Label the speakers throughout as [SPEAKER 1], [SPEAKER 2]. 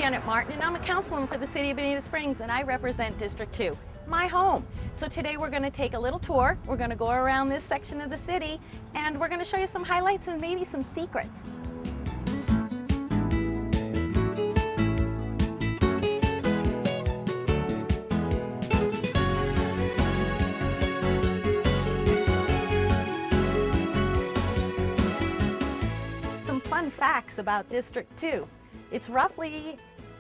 [SPEAKER 1] Janet Martin, and I'm a councilwoman for the city of Bonita Springs, and I represent District 2, my home. So today we're going to take a little tour. We're going to go around this section of the city, and we're going to show you some highlights and maybe some secrets. Some fun facts about District 2. It's roughly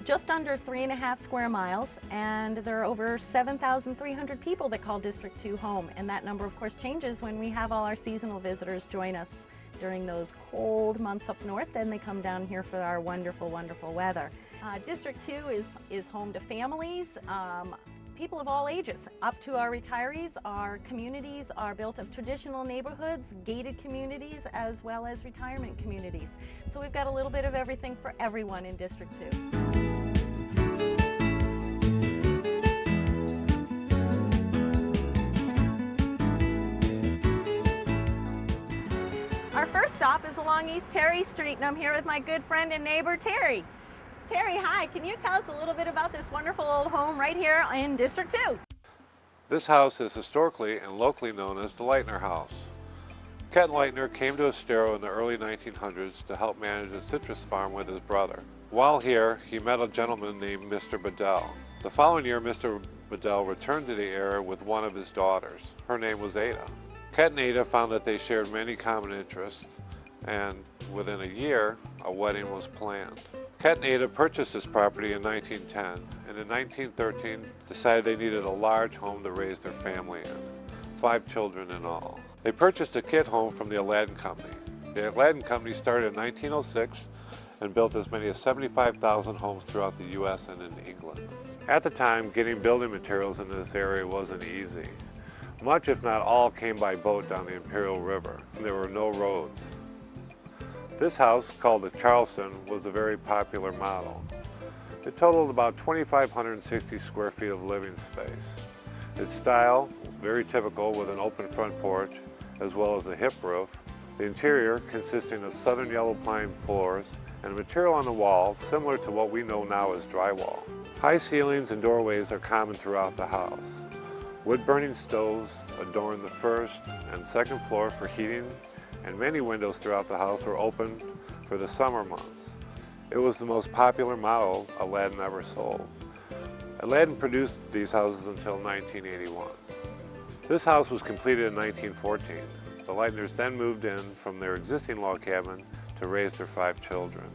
[SPEAKER 1] just under 3.5 square miles, and there are over 7,300 people that call District 2 home. And that number, of course, changes when we have all our seasonal visitors join us during those cold months up north. Then they come down here for our wonderful, wonderful weather. District 2 is home to families, people of all ages. Up to our retirees. Our communities are built of traditional neighborhoods, gated communities, as well as retirement communities. So we've got a little bit of everything for everyone in District 2. Our first stop is along East Terry Street, and I'm here with my good friend and neighbor, Terry. Terry, hi, can you tell us a little bit about this wonderful old home right here in District 2?
[SPEAKER 2] This house is historically and locally known as the Lightner House. Ken Lightner came to Estero in the early 1900s to help manage a citrus farm with his brother. While here, he met a gentleman named Mr. Bedell. The following year, Mr. Bedell returned to the area with one of his daughters. Her name was Ada. Ken and Ada found that they shared many common interests, and within a year, a wedding was planned. Ken and Ada purchased this property in 1910, and in 1913 decided they needed a large home to raise their family in, 5 children in all. They purchased a kit home from the Aladdin Company. The Aladdin Company started in 1906 and built as many as 75,000 homes throughout the U.S. and in England. At the time, getting building materials in this area wasn't easy. Much, if not all, came by boat down the Imperial River. There were no roads. This house, called the Charleston, was a very popular model. It totaled about 2,560 square feet of living space. Its style, very typical, with an open front porch, as well as a hip roof. The interior consisting of southern yellow pine floors and a material on the walls similar to what we know now as drywall. High ceilings and doorways are common throughout the house. Wood-burning stoves adorn the first and second floor for heating, and many windows throughout the house were opened for the summer months. It was the most popular model Aladdin ever sold. Aladdin produced these houses until 1981. This house was completed in 1914. The Lightners then moved in from their existing log cabin to raise their 5 children.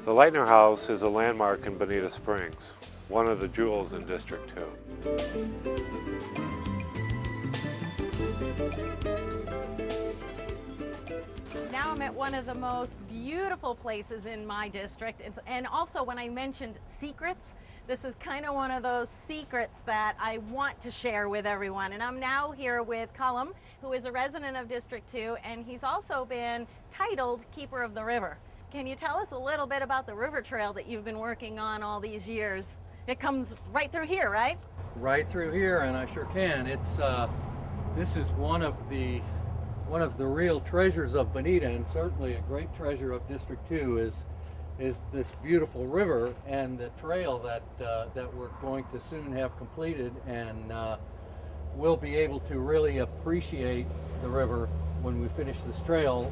[SPEAKER 2] The Lightner House is a landmark in Bonita Springs, one of the jewels in District 2.
[SPEAKER 1] Now I'm at one of the most beautiful places in my district, and also when I mentioned secrets, this is kind of one of those secrets that I want to share with everyone. And I'm now here with Cullum, who is a resident of District 2, and he's also been titled Keeper of the River. Can you tell us a little bit about the river trail that you've been working on all these years? It comes right through here, right?
[SPEAKER 3] Right through here, and I sure can. It's this is one of the real treasures of Bonita, and certainly a great treasure of District 2 is this beautiful river and the trail that we're going to soon have completed, and we'll be able to really appreciate the river when we finish this trail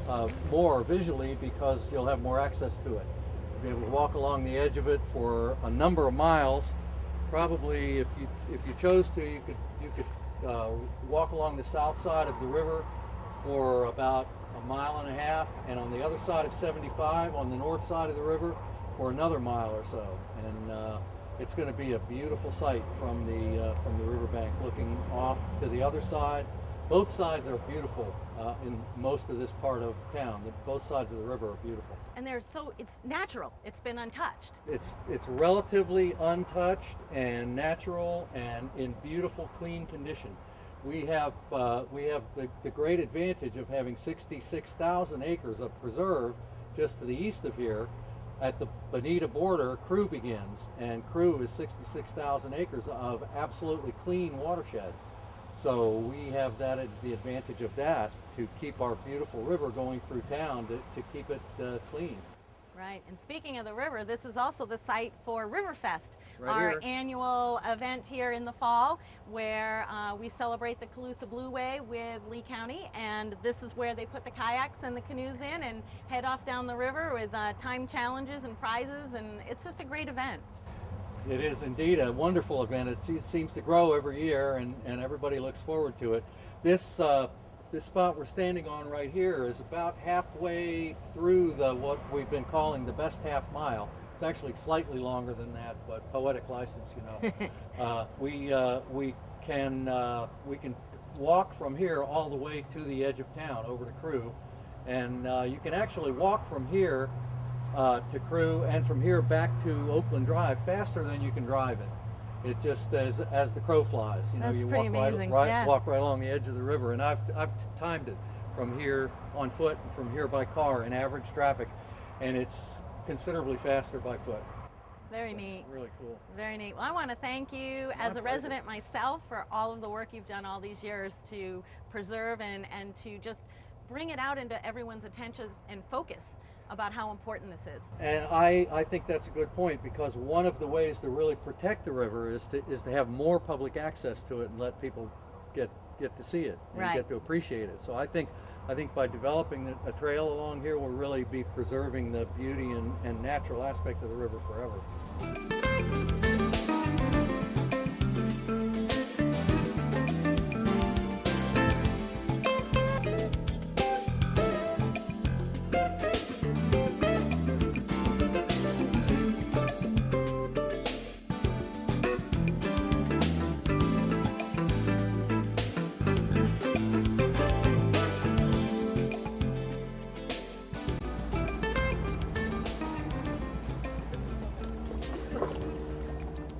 [SPEAKER 3] more visually, because you'll have more access to it. You'll be able to walk along the edge of it for a number of miles. Probably, if you chose to, you could walk along the south side of the river for about 1.5 miles, and on the other side of 75, on the north side of the river, for another mile or so. And it's going to be a beautiful sight from the riverbank, looking off to the other side. Both sides are beautiful in most of this part of town. Both sides of the river are beautiful.
[SPEAKER 1] And it's natural. It's been untouched.
[SPEAKER 3] It's relatively untouched and natural and in beautiful, clean condition. We have the great advantage of having 66,000 acres of preserve just to the east of here. At the Bonita border, Crew begins, and Crew is 66,000 acres of absolutely clean watershed. So we have the advantage of that to keep our beautiful river going through town to keep it clean.
[SPEAKER 1] Right, and speaking of the river, this is also the site for Riverfest,
[SPEAKER 3] Right
[SPEAKER 1] our
[SPEAKER 3] here.
[SPEAKER 1] annual event here in the fall where we celebrate the Calusa Blueway with Lee County, and this is where they put the kayaks and the canoes in and head off down the river with time challenges and prizes, and it's just a great event.
[SPEAKER 3] It is indeed a wonderful event. It seems to grow every year, and everybody looks forward to it. This spot we're standing on right here is about halfway through what we've been calling the best half mile. It's actually slightly longer than that, but poetic license, you know. We can walk from here all the way to the edge of town over to Crew, and you can actually walk from here to Crew and from here back to Oakland Drive faster than you can drive it. It just as the crow flies, you know.
[SPEAKER 1] That's
[SPEAKER 3] you
[SPEAKER 1] pretty
[SPEAKER 3] walk
[SPEAKER 1] amazing,
[SPEAKER 3] right
[SPEAKER 1] yeah.
[SPEAKER 3] walk right along the edge of the river, and I've timed it from here on foot and from here by car in average traffic, and it's considerably faster by foot.
[SPEAKER 1] Very
[SPEAKER 3] It's
[SPEAKER 1] neat.
[SPEAKER 3] really cool.
[SPEAKER 1] Very neat. Well, I want to thank you as a
[SPEAKER 3] pleasure.
[SPEAKER 1] resident myself for all of the work you've done all these years to preserve and to just bring it out into everyone's attention and focus about how important this is.
[SPEAKER 3] And I think that's a good point, because one of the ways to really protect the river is to have more public access to it and let people get to see it and
[SPEAKER 1] Right.
[SPEAKER 3] get to appreciate it. So I think by developing a trail along here, we'll really be preserving the beauty and natural aspect of the river forever.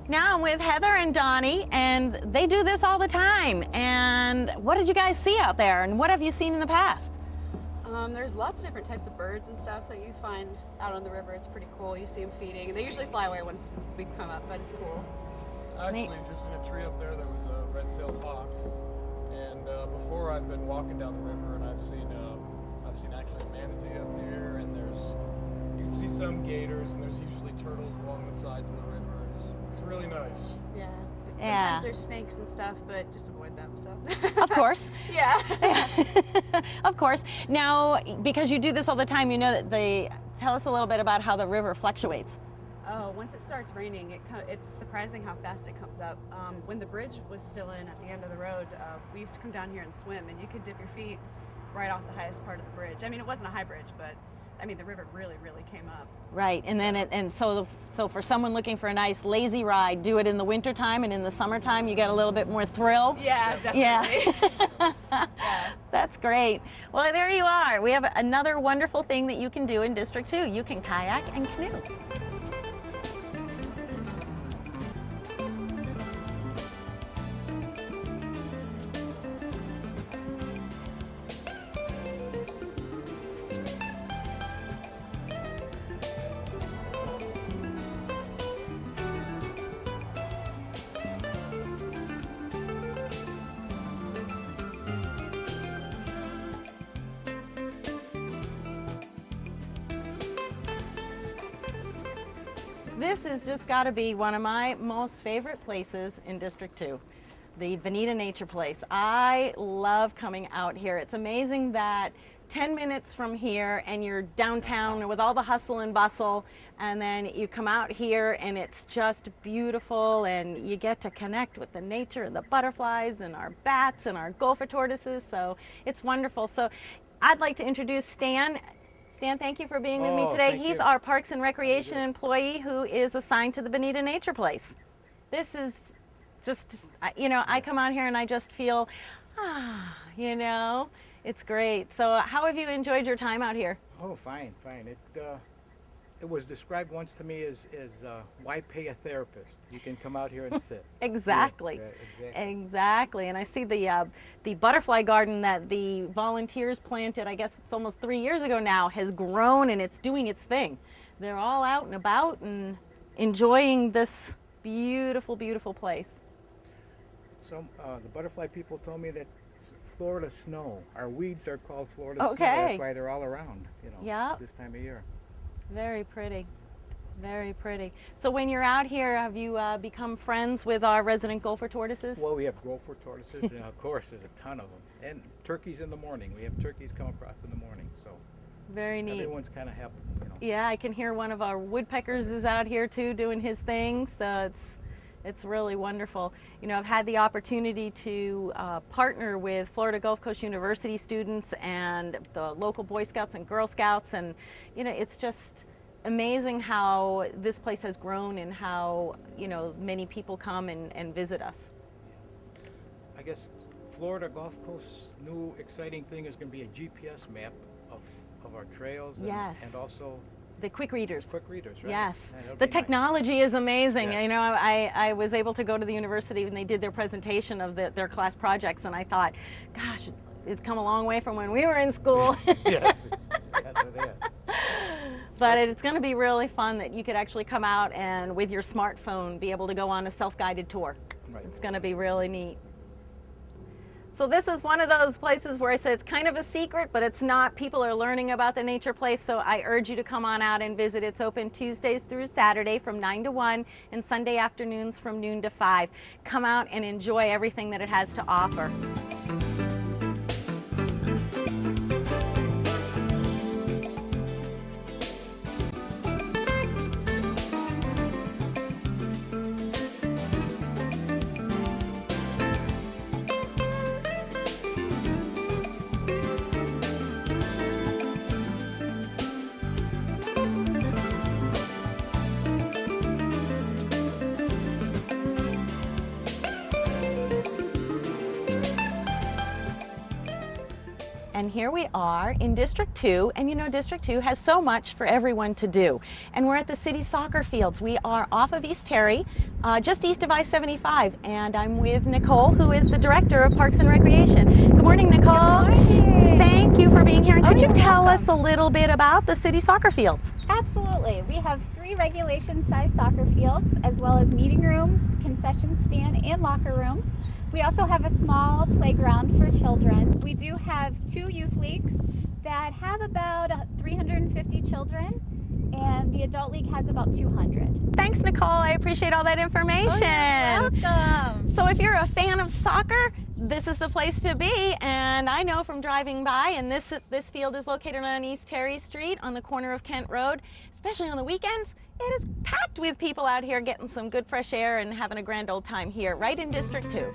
[SPEAKER 1] Now I'm with Heather and Donnie, and they do this all the time. And what did you guys see out there, and what have you seen in the past?
[SPEAKER 4] There's lots of different types of birds and stuff that you find out on the river. It's pretty cool. You see them feeding. They usually fly away once we come up, but it's cool.
[SPEAKER 5] Actually, just in a tree up there was a red-tailed hawk, and before I've been walking down the river, and I've seen actually a manatee up here, and you can see some gators, and there's usually turtles along the sides of the river. It's really nice.
[SPEAKER 4] Yeah.
[SPEAKER 1] Yeah.
[SPEAKER 4] Sometimes there's snakes and stuff, but just avoid them. So.
[SPEAKER 1] Of course.
[SPEAKER 4] Yeah.
[SPEAKER 1] Of course. Now, because you do this all the time, you know that tell us a little bit about how the river fluctuates.
[SPEAKER 4] Oh, once it starts raining, it's surprising how fast it comes up. When the bridge was still in at the end of the road, we used to come down here and swim, and you could dip your feet right off the highest part of the bridge. I mean, it wasn't a high bridge, but I mean, the river really, really came up.
[SPEAKER 1] Right, and then so for someone looking for a nice lazy ride, do it in the wintertime, and in the summertime you get a little bit more thrill.
[SPEAKER 4] Yeah, definitely.
[SPEAKER 1] Yeah.
[SPEAKER 4] Yeah.
[SPEAKER 1] That's great. Well, there you are. We have another wonderful thing that you can do in District 2. You can kayak and canoe. This has just got to be one of my most favorite places in District 2, the Bonita Nature Place. I love coming out here. It's amazing that 10 minutes from here and you're downtown with all the hustle and bustle, and then you come out here and it's just beautiful, and you get to connect with the nature and the butterflies and our bats and our gopher tortoises, so it's wonderful. So I'd like to introduce Stan. Stan, thank you for being with me today.
[SPEAKER 3] Thank
[SPEAKER 1] He's
[SPEAKER 3] you.
[SPEAKER 1] our Parks and Recreation employee who is assigned to the Bonita Nature Place. This is just, you know, I come out here and I just feel, you know, it's great. So how have you enjoyed your time out here?
[SPEAKER 6] Oh, fine. It was described once to me as why pay a therapist? You can come out here and sit.
[SPEAKER 1] Exactly.
[SPEAKER 6] Yeah, exactly.
[SPEAKER 1] Exactly. And I see the butterfly garden that the volunteers planted, I guess it's almost 3 years ago now, has grown and it's doing its thing. They're all out and about and enjoying this beautiful, beautiful place.
[SPEAKER 6] So the butterfly people told me that Florida snow. Our weeds are called Florida snow.
[SPEAKER 1] Okay.
[SPEAKER 6] That's why they're all around, you know,
[SPEAKER 1] Yep.
[SPEAKER 6] this time of year.
[SPEAKER 1] Very pretty. Very pretty. So when you're out here, have you become friends with our resident gopher tortoises?
[SPEAKER 6] Well, we have gopher tortoises, and of course, there's a ton of them. And turkeys in the morning. We have turkeys come across in the morning, so
[SPEAKER 1] Very neat.
[SPEAKER 6] everyone's kind of happy, you know.
[SPEAKER 1] Yeah, I can hear one of our woodpeckers is out here too doing his thing, so it's really wonderful. You know, I've had the opportunity to partner with Florida Gulf Coast University students and the local Boy Scouts and Girl Scouts, and you know, it's just amazing how this place has grown and how, you know, many people come and visit us.
[SPEAKER 6] I guess Florida Gulf Coast's new exciting thing is going to be a GPS map of our trails and,
[SPEAKER 1] Yes.
[SPEAKER 6] and also
[SPEAKER 1] The quick readers.
[SPEAKER 6] quick readers, right?
[SPEAKER 1] Yes,
[SPEAKER 6] Yeah, that'll
[SPEAKER 1] the
[SPEAKER 6] be nice.
[SPEAKER 1] technology is amazing.
[SPEAKER 6] Yes.
[SPEAKER 1] You know, I was able to go to the university when they did their presentation of their class projects, and I thought, gosh, it's come a long way from when we were in school.
[SPEAKER 6] Yes, yes, it is.
[SPEAKER 1] But it's going to be really fun that you could actually come out and with your smartphone be able to go on a self-guided tour.
[SPEAKER 6] Right.
[SPEAKER 1] It's going to be really neat. So this is one of those places where I said it's kind of a secret, but it's not. People are learning about the nature place, so I urge you to come on out and visit. It's open Tuesdays through Saturday from 9 to 1 and Sunday afternoons from noon to 5. Come out and enjoy everything that it has to offer. And here we are in District 2, and you know District 2 has so much for everyone to do. And we're at the city soccer fields. We are off of East Terry, just east of I-75, and I'm with Nicole, who is the Director of Parks and Recreation. Good morning, Nicole.
[SPEAKER 7] Good morning.
[SPEAKER 1] Thank you for being here. And could you
[SPEAKER 7] you're
[SPEAKER 1] tell
[SPEAKER 7] welcome.
[SPEAKER 1] us a little bit about the city soccer fields?
[SPEAKER 7] Absolutely. We have 3 regulation-sized soccer fields, as well as meeting rooms, concession stand, and locker rooms. We also have a small playground for children. We do have 2 youth leagues that have about 350 children, and the adult league has about 200.
[SPEAKER 1] Thanks, Nicole. I appreciate all that information.
[SPEAKER 7] Welcome.
[SPEAKER 1] So if you're a fan of soccer, this is the place to be. And I know from driving by, and this field is located on East Terry Street on the corner of Kent Road, especially on the weekends, it is packed with people out here getting some good fresh air and having a grand old time here, right in District 2.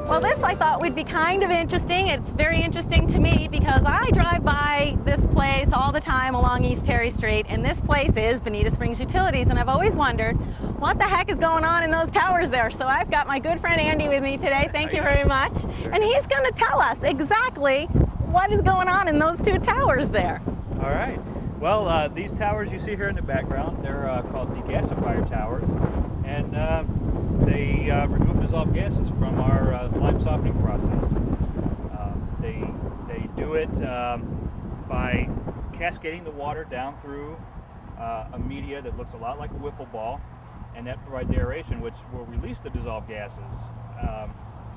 [SPEAKER 1] Well, this I thought would be kind of interesting. It's very interesting to me because I drive by this place all the time along East Terry Street, and this place is Bonita Springs Utilities, and I've always wondered what the heck is going on in those towers there. So I've got my good friend Andy with me today. Thank you very much. And he's going to tell us exactly what is going on in those 2 towers there.
[SPEAKER 8] All right. Well, these towers you see here in the background, they're called degasifier towers, and they remove dissolved gases from our lime softening process. They do it by cascading the water down through a media that looks a lot like a wiffle ball, and that provides aeration, which will release the dissolved gases,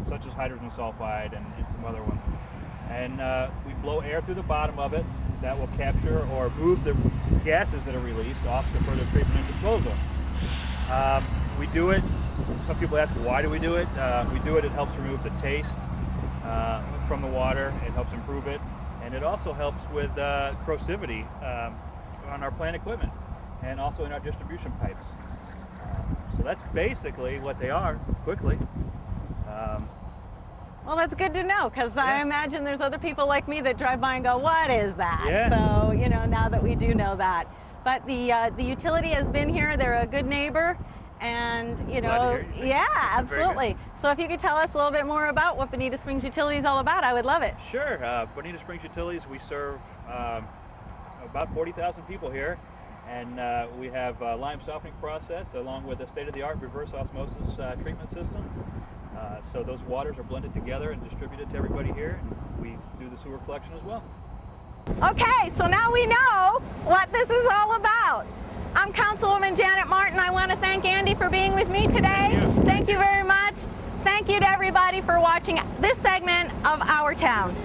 [SPEAKER 8] such as hydrogen sulfide and some other ones. And we blow air through the bottom of it that will capture or move the gases that are released off to further treatment and disposal. We do it, some people ask why do we do it? We do it, it helps remove the taste from the water, it helps improve it, and it also helps with corrosivity on our plant equipment and also in our distribution pipes. So that's basically what they are, quickly.
[SPEAKER 1] Well, that's good to know, because I imagine there's other people like me that drive by and go, what is that?
[SPEAKER 8] Yeah.
[SPEAKER 1] So, you know, now that we do know that. But the utility has been here, they're a good neighbor, and, you
[SPEAKER 8] Glad to
[SPEAKER 1] know,
[SPEAKER 8] hear you.
[SPEAKER 1] yeah,
[SPEAKER 8] Very good.
[SPEAKER 1] absolutely. So if you could tell us a little bit more about what Bonita Springs Utility is all about, I would love it.
[SPEAKER 8] Sure. Bonita Springs Utilities, we serve about 40,000 people here, And we have a lime softening process along with a state-of-the-art reverse osmosis treatment system. So those waters are blended together and distributed to everybody here. And we do the sewer collection as well.
[SPEAKER 1] Okay, so now we know what this is all about. I'm Councilwoman Janet Martin. I want to thank Andy for being with me today. Thank you very much. Thank you to everybody for watching this segment of Our Town.